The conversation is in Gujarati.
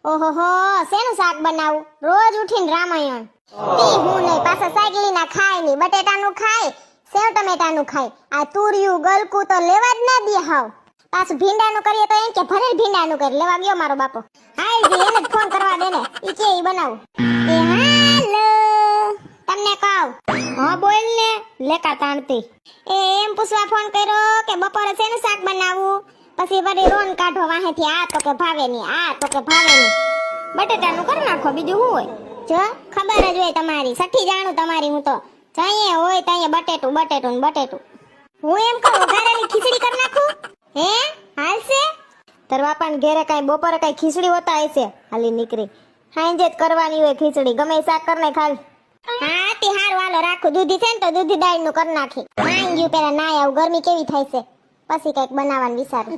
ઓહોહો, શેનું શાક બનાવું? રોજ ઉઠીને રામાયણ. ઈ હું નહીં, પાછા સાગલીના ખાય નહીં, બટેટાનું ખાય, સેવ ટમેટાનું ખાય. આ તુરિયું ગલકું તો લેવા જ ના દે હાવ. પાછું ભીંડાનું કરીએ તો એમ કે ભરેલ ભીંડાનું કરી લેવા ગયો મારો બાપો. હાલ જી એને જ ફોન કરવા દે ને, ઈ કે ઈ બનાવું. એ હાલો, તમને કહું. હા બોલ ને, લેકા તાણતી. એમ પૂછવા ફોન કર્યો કે બપોરે શેનું શાક બનાવું? પછી વળી રોન કાઢો વાહેથી, આ તો કે ભાવે નહીં, આ તો કે ભાવે નહીં. બટેટાનું કરી નાખો, બીજું શું હોય? જો ખબર જ હોય તમારી, સઠી જાણું તમારી હું તો. જઈએ હોય તઈએ બટેટું બટેટું ને બટેટું. હું એમ કહું ઘરેની ખીચડી કરી નાખું? હે હાલશે? તાર બાપાને ઘેરે કાંઈ બપોરે કાંઈ ખીચડી હોતા હશે? હાલી નીકળી હાંજે જ કરવાની હોય ખીચડી, ગમે એ શાક કરી નાખ હાલ. હા તે હારું હાલો રાખું. દૂધી છે ને તો દૂધી દાળનું કરી નાખી. માંગ્યું પેલા નાય આવું, ગરમી કેવી થાય છે, પછી કંઈક બનાવવાનું વિચારું.